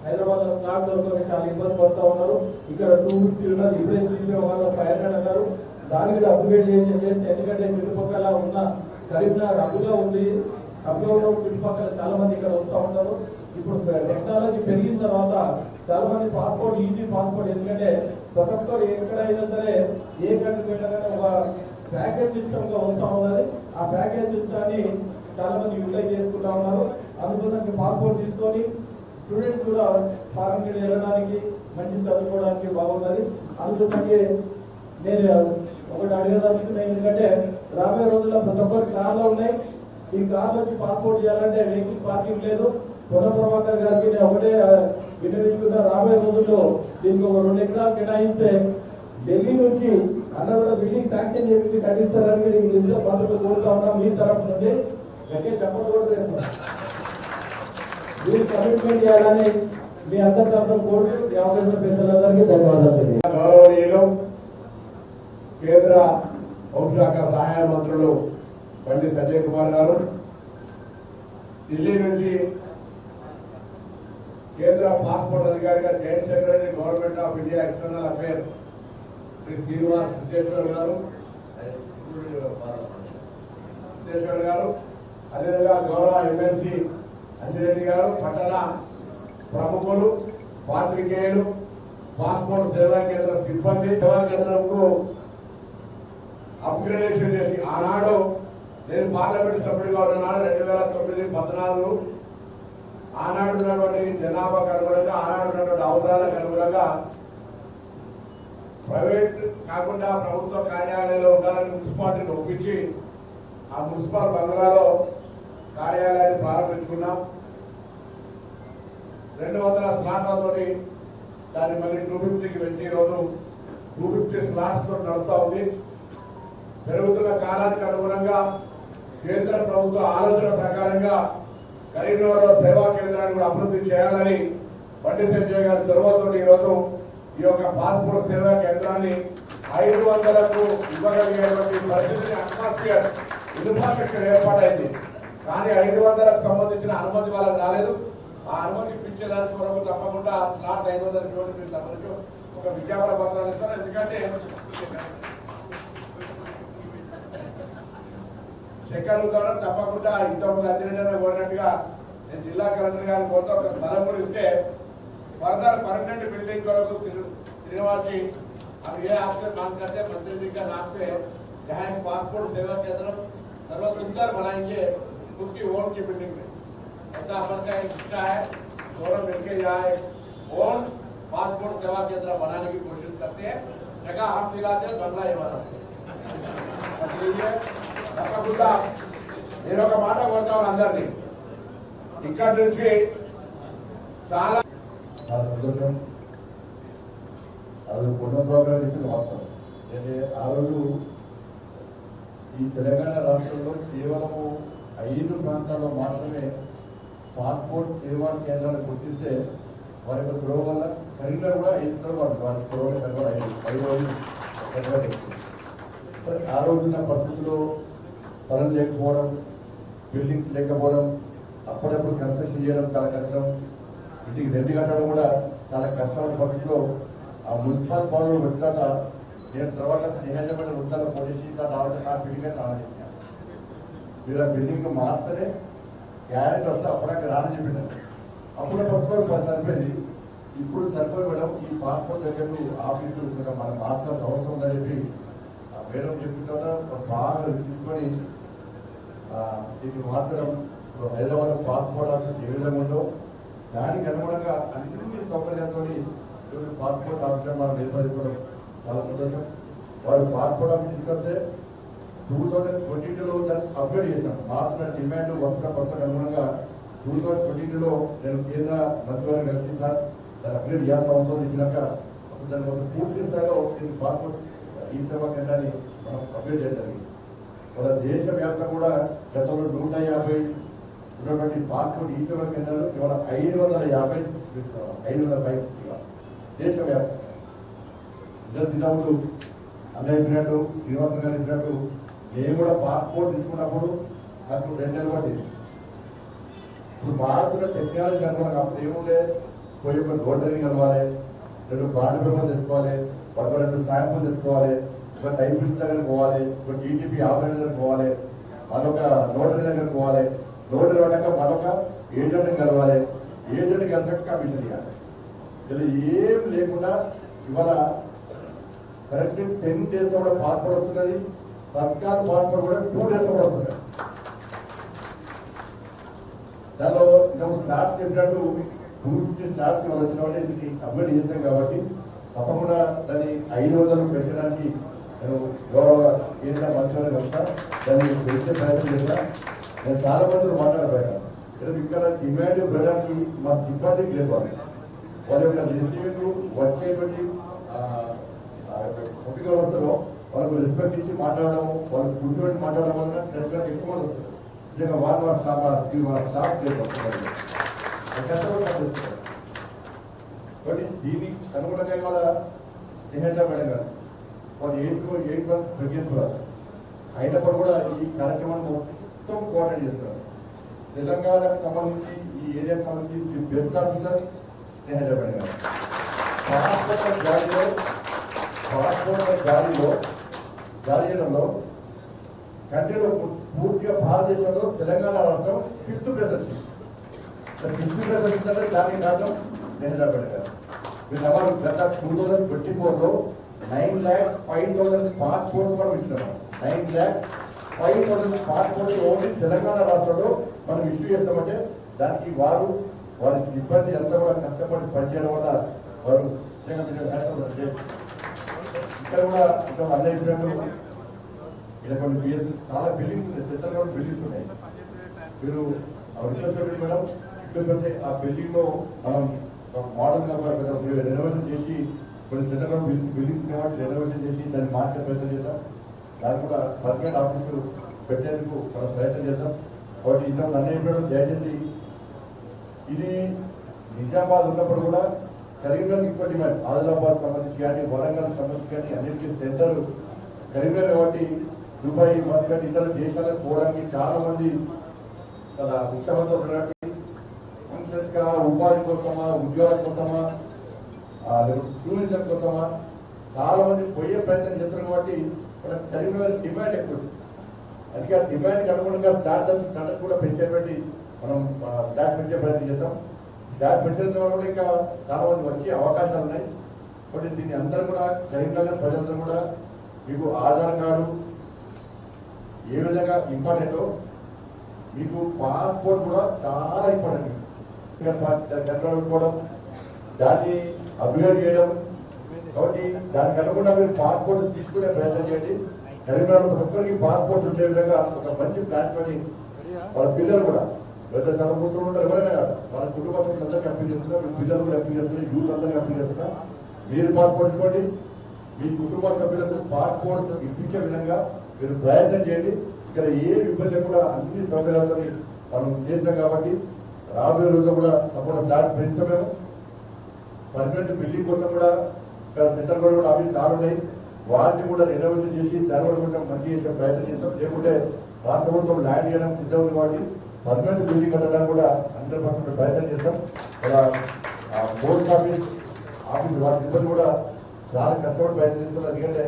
హైదరాబాద్ లో స్లాట్ దొరకని చాలా ఇబ్బంది పడుతూ ఉన్నారు. ఇక్కడ 250 ఉన్నారు, ఇప్పుడే వాళ్ళ 500 అన్నారు. దానికి అప్గ్రేడ్ చేసి ఎందుకంటే చుట్టుపక్కల ఉన్న కరీంనగర్ హబ్గా ఉంది. హబ్గా ఉన్న చుట్టుపక్కల చాలా మంది ఇక్కడ వస్తూ ఉంటారు. ఇప్పుడు టెక్నాలజీ పెరిగిన తర్వాత చాలా మంది పాస్పోర్ట్ ఈజీ పాస్పోర్ట్, ఎందుకంటే ప్రతి ఒక్కరు ఎక్కడైనా సరే ఏ కంట్రీ వెళ్ళగానే ఒక ప్యాకేజ్ సిస్టమ్ గా వస్తూ ఉన్నది. ఆ ప్యాకేజ్ సిస్టాన్ని చాలా మంది యూటిలైజ్ చేసుకుంటా ఉన్నారు. అందుకోసం పాస్పోర్ట్ తీసుకొని స్టూడెంట్స్ కూడా ఫారెన్ కి వెళ్ళడానికి మంచి చదువుకోవడానికి బాగున్నది. అందుకోసమే నేను ఒకటి అడిగేదానికి, ఎందుకంటే రాబోయే రోజుల్లో ప్రతి ఒక్కరికి కార్లు ఉన్నాయి. ఈ కార్లు వచ్చి పాస్పోర్ట్ చేయాలంటే వెహికల్ పార్కింగ్ లేదు. ప్రభాకర్ గారికి నేను ఒకటే వినియోగించుకున్నా, రాబోయే రోజుల్లో దీనికి ఒక 2 ఎకరాలు కేటాయిస్తే ఢిల్లీ నుంచి అన్నగూడ బిల్డింగ్ శాంక్షన్ చేసి కట్టిస్తారని నిజంగా మంత్రులు కోరుతా ఉన్నాం. మీ తరఫు నుండి గట్టిగా చెప్పకూడదు, మీరు కమిట్మెంట్ చేయాలని మీ అందరి తరఫున కోరుతూ అవకాశం పెద్దలందరికీ ధన్యవాదాలు. గౌరవనీయులు కేంద్ర హోంశాఖ సహాయ మంత్రులు పండిత్ అజయ్ కుమార్ గారు, ఢిల్లీ నుంచి కేంద్ర పాస్పోర్ట్ అధికారిగా joint secretary government of India external affair Shri Srinivas Siddheshwar గారు, అదేవిధంగా గౌరవ ఎమ్మెల్సీ అంజిరెడ్డి గారు, పట్టణ ప్రముఖులు, పాత్రికేయులు, పాస్పోర్ట్ సేవా కేంద్ర సిబ్బంది, సేవా కేంద్రంకు అప్గ్రేడేషన్ చేసి ఆనాడు నేను పార్లమెంట్ సభ్యుడిగా ఉన్నాను 2009-14 ఆనాడు ఉన్నటువంటి జనాభాకు అనుగుణంగా, ఆనాడు ఉన్నటువంటి అవసరాలకు అనుగుణంగా ప్రైవేట్ కాకుండా ప్రభుత్వ కార్యాలయంలో ఉండాలని మున్సిపాలిటీని ఒప్పించి ఆ మున్సిపల్ బంగ్లాలో కార్యాలయాన్ని ప్రారంభించుకున్నాం. 200 స్లాట్లతోటి దాన్ని మళ్ళీ 250కి పెంచి ఈరోజు 250 స్లాట్స్ తో నడుస్తూ ఉంది. పెరుగుతున్న కాలానికి అనుగుణంగా కేంద్ర ప్రభుత్వ ఆలోచన ప్రకారంగా కరీంనగర్లో సేవా కేంద్రాన్ని కూడా అభివృద్ధి చేయాలని పండిత్ సంజయ్ గారి చొరవతో ఈరోజు ఈ యొక్క పాస్పోర్ట్ సేవా కేంద్రాన్ని 500కు ఇవ్వగలిగేటువంటి పరిస్థితిని అట్మాస్ఫియర్ ఇన్ఫ్రాస్ట్రక్చర్ ఏర్పాటైంది. కానీ 500కు సంబంధించిన అనుమతి వాళ్ళకి రాలేదు. ఆ అనుమతి ఇప్పించేదానికి కొరకు తప్పకుండా స్లాట్ 500 కిలోమీటర్లకు సంబంధించి ఒక విజ్ఞాపన పత్రాలు ఇస్తారు. ఎందుకంటే సెకండ్ ద్వారా తప్పకుండా ఇంతకుముందు అధినేత కోరినట్టుగా నేను జిల్లా కలెక్టర్ గారి కొంత ఒక స్థలం కూడా ఇస్తే फर्दर परमानेंट बिल्डिंग करो तो श्रीनिवास जी अब ये आपसे मांग करते हैं मंत्री जी का नाम पे जहाँ एक पासपोर्ट सेवा केंद्र सर्व सुंदर बनाएंगे उसकी ओन की बिल्डिंग में, ऐसा अपन का एक इच्छा है। दोनों मिलकर यहाँ ओन पासपोर्ट सेवा केंद्र बनाने की कोशिश करते हैं। जगह हम दिलाते हैं, बंगला ही बनाते हैं। తప్పకుండా నేను ఒక మాట కోరుతాను అందరినీ, ఇక్కడి నుంచి చాలా సంతోషం. అది పునఃప్రోగ్రాం ఇచ్చిన వాస్తవం. ఆ రోజు ఈ తెలంగాణ రాష్ట్రంలో కేవలము 5 ప్రాంతాల్లో మాత్రమే పాస్పోర్ట్ సేవా కేంద్రాన్ని గుర్తిస్తే వారి యొక్క త్రోవ వల్ల కరీంనగర్ కూడా 5 వారి త్రోవ కనబడి 5 రోజులు ఆ రోజున్న పరిస్థితుల్లో స్థలం లేకపోవడం, బిల్డింగ్స్ లేకపోవడం, అప్పుడప్పుడు కన్స్ట్రక్షన్ చేయడం చాలా కష్టం, ఇంటికి రెంట్ కట్టడం కూడా చాలా కష్టమైన పరిస్థితిలో ఆ మున్సిపల్ పనులు వచ్చాక నేను తర్వాత స్నేహమైన వృత్తాలు పోలీసు రావడం ఆ బిల్డింగ్ రాని చెప్పాను. మీరు ఆ బిల్డింగ్ మార్స్తేనే గ్యారెంటీ వస్తే అప్పుడక్కడ రాని చెప్పినారు. అప్పుడు పసుపు సరిపోయింది. ఇప్పుడు సరిపోయి మేడం ఈ పాస్పోర్ట్ దగ్గర ఆఫీసు మనం మార్చాల్సిన అవసరం ఉందని చెప్పి మేడం చెప్పిన తర్వాత బాగా తీసుకొని దీన్ని మార్చడం. హైదరాబాద్ పాస్పోర్ట్ ఆఫీస్ ఏ విధంగా ఉందో దానికి అనుగుణంగా అన్ని సౌకర్యాలతో పాస్పోర్ట్ ఆఫీసర్ మనం ఏర్పరచుకోవడం చాలా సంతోషం. వాళ్ళు పాస్పోర్ట్ ఆఫీస్ తీసుకొస్తే 2022లో దాన్ని అప్గ్రేడ్ చేశాం. మారుతున్న డిమాండ్ వస్తున్న కొత్తకు అనుగుణంగా 2022లో నేను కేంద్ర మంత్రివర్గం కలిసి సార్ దాన్ని అప్గ్రేడ్ చేయాల్సిన అవసరం ఇచ్చినాక దాన్ని ఒక పూర్తి స్థాయిలో పాస్పోర్ట్ ఈ సేవా కేంద్రాన్ని మనం అప్గ్రేడ్ చేయగలిగింది. మన దేశవ్యాప్తంగా కూడా గతంలో 150 ఉన్నటువంటి పాస్పోర్ట్ ఈ సేవా కేంద్రాలు కేవలం 550 550 దేశవ్యాప్తంగా. ఇంతకుముందు అన్నయ్య చెప్పినట్టు శ్రీనివాస గారు చెప్పినట్టు నేను కూడా పాస్పోర్ట్ తీసుకున్నప్పుడు నాకు 2 నెలలు పట్టింది. ఇప్పుడు మారుతున్న టెక్నాలజీ అనుకున్నాం అప్పుడు ఏముండే పోయి ఒక రోడ్డరీ కలవాలి, 2 బాండ్ పేపర్లు తెచ్చుకోవాలి, ఒక 2 స్టాంపులు తెచ్చుకోవాలి, ఒక టైపిస్ట్ దగ్గర పోవాలి, ఒక టీటీపీ ఆపరేటర్ దగ్గర పోవాలి, మరొక నోటరీ దగ్గర పోవాలి, నోటరీ పడ్డాక మరొక ఏజెంట్ కలవాలి, ఏజెంట్ కలిసాక కమిషన్ ఇవ్వాలి. ఇలా ఏం లేకుండా ఇవాళ కరెక్ట్ 10 days కూడా పాస్పోర్ట్ వస్తున్నది, తత్కాల పాస్పోర్ట్ కూడా 2 days కూడా వస్తుంది. దానిలో స్టార్ట్స్ చెప్పినట్టు 250 స్టార్ట్స్ ఇవాళ వచ్చిన వాళ్ళు దీనికి అప్డేట్ చేస్తాం కాబట్టి తప్పకుండా దాన్ని 500 పెట్టడానికి నేను గౌరవ కేంద్ర మంత్రులు వస్తా, దాన్ని పెంచే ప్రయత్నం చేస్తా. నేను చాలా మంది మాట్లాడబోయాను ఇక్కడ డిమాండ్ పెరగడానికి మా సిబ్బందికి లేదు, వాళ్ళ యొక్క రిసీవింగ్ వచ్చేటువంటి ఒప్పిక వ్యవస్థలో వాళ్ళకు రెస్పెక్ట్ ఇచ్చి మాట్లాడడం, వాళ్ళకి కూర్చోబెట్టి మాట్లాడడం వల్ల రెస్పెక్ట్ ఎక్కువ మంది వస్తారు. నిజంగా వాళ్ళ స్టాఫ్ చేయబడుతున్నారు కాబట్టి దీనికి అనుగుణంగా వాళ్ళ స్నేహితుల మేడం గారు వాళ్ళు 8 months ప్రెగ్నెన్సీ వాళ్ళు అయినప్పుడు కూడా ఈ కార్యక్రమాన్ని మొత్తం కోఆర్డినేట్ చేస్తున్నారు. తెలంగాణకు సంబంధించి ఈ ఏరియాకి సంబంధించి బెస్ట్ ఆఫీసర్ స్నేహితుల మేడం గారు పాస్పోర్ట్ జారీ చేయడంలో కంట్రీలో పూర్తిగా భారతదేశంలో తెలంగాణ రాష్ట్రం 5th place వచ్చింది. 5th place వచ్చిందంటే దానికి కారణం స్నేహితుల మేడం గారు. వీళ్ళెవరు గత 2024లో 9,05,000 పాస్పోర్ట్స్ మనం ఇచ్చినాం. 9,05,000 పాస్పోర్ట్స్ ఓన్లీ తెలంగాణ రాష్ట్రంలో మనం ఇష్యూ చేస్తామంటే దానికి వారి సిబ్బంది అంతా కూడా కష్టపడి పనిచేయడం వల్ల వారు ఇక్కడ కూడా ఇంకా అన్నయ్య ఇలా కొన్ని బిఎస్ చాలా బిల్డింగ్స్ ఉన్నాయి, సెంట్రల్ గవర్నమెంట్ బిల్డింగ్స్ ఉన్నాయి. మీరు మేడం ఇటువంటి ఆ బిల్డింగ్ లో మనం మోడల్ గా రెనోవేషన్ చేసి కొన్ని సెంట్రల్ గవర్నమెంట్ బిల్డింగ్స్ కాబట్టి రెనోవేషన్ చేసి దాన్ని మార్చే ప్రయత్నం చేద్దాం. దాన్ని కూడా పర్మనెంట్ ఆఫీసులు పెట్టేందుకు మనం ప్రయత్నం చేద్దాం. కాబట్టి ఇంత అన్నయ్య దయచేసి ఇది నిజామాబాద్ ఉన్నప్పుడు కూడా కరీంనగర్ ఎక్కువ డిమాండ్, ఆదిలాబాద్ సంబంధించి కానీ వరంగల్ సంబంధించి కానీ అన్నింటికీ సెంటర్ కరీంనగర్ కాబట్టి దుబాయ్ మస్కట్ ఇతర దేశాలకు పోవడానికి చాలా మంది చాలా ఉత్సాహంతో ఉన్నటువంటి ఫంక్షన్స్ గా ఉపాధి కోసమా, ఉద్యోగాల కోసమా, టూరిజం కోసమా చాలా మంది పోయే ప్రయత్నం చేస్తున్నారు. కాబట్టి మన కరీంనగర్ డిమాండ్ ఎక్కువ. అందుకే ఆ డిమాండ్కి అనుగుణంగా స్టార్ట్స్ కూడా పెంచేటువంటి మనం స్టార్ట్స్ పెంచే ప్రయత్నం చేస్తాం. స్టార్ట్స్ పెంచడం ద్వారా కూడా ఇంకా చాలా మంది వచ్చే అవకాశాలు ఉన్నాయి. కాబట్టి దీన్ని అందరూ కూడా కరీంనగర్ ప్రజలందరూ కూడా మీకు ఆధార్ కార్డు ఏ విధంగా ఇంపార్టెంటో మీకు పాస్పోర్ట్ కూడా చాలా ఇంపార్టెంట్. పెట్టుకోవడం, దాన్ని అప్గ్రేడ్ చేయడం. కాబట్టి దానికి అనుగుణంగా మీరు పాస్పోర్ట్ తీసుకునే ప్రయత్నం చేయండి. కరీంనగర్ ప్రతి ఒక్కరికి పాస్పోర్ట్ ఉండే విధంగా ఒక మంచి ప్లాట్ఫామ్ వాళ్ళ పిల్లలు కూడా చాలా కూర్చొని ఉంటారు, ఎవరైనా కాదు వాళ్ళ కుటుంబ సభ్యులందరికీ అప్పీల్ చేస్తున్నారు, పిల్లలు కూడా అప్పీల్ చేస్తున్నారు, యూత్ అందరికీ అప్పీల్ చేస్తున్నారు. మీరు పాస్పోర్ట్ ఇవ్వండి, మీ కుటుంబ సభ్యులకు పాస్పోర్ట్ ఇప్పించే విధంగా మీరు ప్రయత్నం చేయండి. ఇక్కడ ఏ ఇబ్బంది కూడా అన్ని సౌకర్యాలతో మనం చేస్తాం కాబట్టి రాబోయే రోజుల్లో కూడా తప్పకుండా స్టార్ట్ పెంచుతామేమో. పర్మనెంట్ బిల్డింగ్ కోసం కూడా ఇక్కడ సెంట్రల్ గవర్నమెంట్ ఆఫీస్ చాలా ఉన్నాయి, వాటిని కూడా రెనోవేషన్ చేసి దాని కూడా కొంచెం మంచి చేసే ప్రయత్నం చేస్తాం. లేకుంటే రాష్ట్ర ప్రభుత్వం ల్యాండ్ చేయడానికి సిద్ధం ఉంది కాబట్టి పర్మనెంట్ బిల్డింగ్ కట్టడానికి కూడా 100% ప్రయత్నం చేస్తాం. పోస్ట్ ఆఫీస్ వాటి సిబ్బంది కూడా చాలా కష్టపడి ప్రయత్నం చేస్తున్నారు. ఎందుకంటే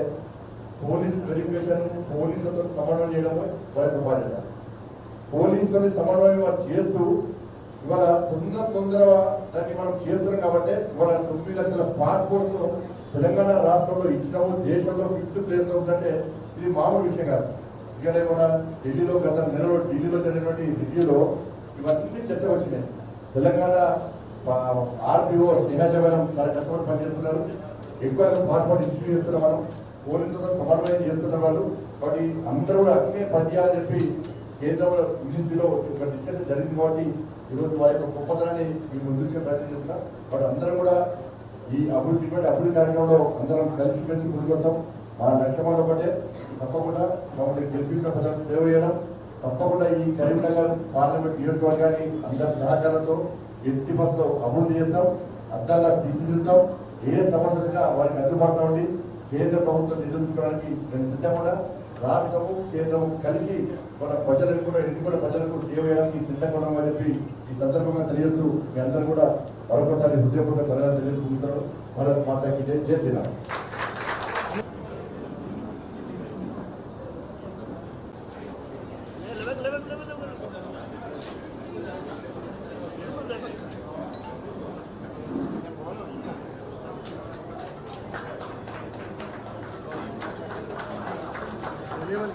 పోలీస్ వెరిఫికేషన్, పోలీసులతో సమన్వయం చేయడం వారి బాధ్యత. పోలీసుతో సమన్వయం వారు చేస్తూ ఇవాళ తొందర దాన్ని మనం చేస్తున్నాం కాబట్టి ఇవాళ 9 లక్షల పాస్పోర్ట్స్ తెలంగాణ రాష్ట్రంలో ఇచ్చినాము. దేశంలో 5th place లో ఉందంటే ఇది మామూలు విషయం కాదు. ఇక్కడ కూడా ఢిల్లీలో గత ఢిల్లీలో జరిగినటువంటి రివ్యూలో ఇవన్నీ చర్చ వచ్చినాయి. తెలంగాణ ఆర్టీఓ స్నేహజమైన చాలా కష్టపడి పనిచేస్తున్నారు. ఎక్కువ పాస్పోర్ట్ ఇష్యూ చేస్తున్న మనం పోలీసులతో సమన్వయం చేస్తున్న వాళ్ళు. కాబట్టి అందరూ కూడా అన్నీ పనిచేయాలని చెప్పి కేంద్ర మినిస్ట్రీలో ఒక డిస్కషన్ జరిగింది. కాబట్టి ఈరోజు వారి యొక్క గొప్పతనాన్ని మీ ముందుకు ప్రయత్నం చేస్తున్నాం. కాబట్టి అందరం కూడా ఈ అభివృద్ధి కార్యక్రమంలో అందరం కలిసి ముందుకు వస్తాం. మన లక్ష్యంలో ఒకటే, తప్పకుండా మమ్మల్ని గెలిపించిన ప్రజలకు సేవ చేయడం. తప్పకుండా ఈ కరీంనగర్ పార్లమెంట్ నియోజకవర్గాన్ని అందరి సహకారంతో ఎత్తి పథతో అభివృద్ధి చేస్తాం. అద్దాలా తీర్చిదిద్దాం. ఏ సమస్య వచ్చినా వారికి అందుబాటులో ఉండి కేంద్ర ప్రభుత్వం నిధులుకోవడానికి నేను సిద్ధంగా, రాష్ట్రము కేంద్రము కలిసి మన ప్రజలకు కూడా ప్రజలకు సేవ చేయడానికి సిద్ధంగా చెప్పి ఈ సందర్భంగా తెలియజేస్తూ మీ అందరూ కూడా మరొకసారి హృదయపూర్వక ధన్యవాదాలు తెలియజేసుకుంటారు. మన మాటకి చేసిన Level.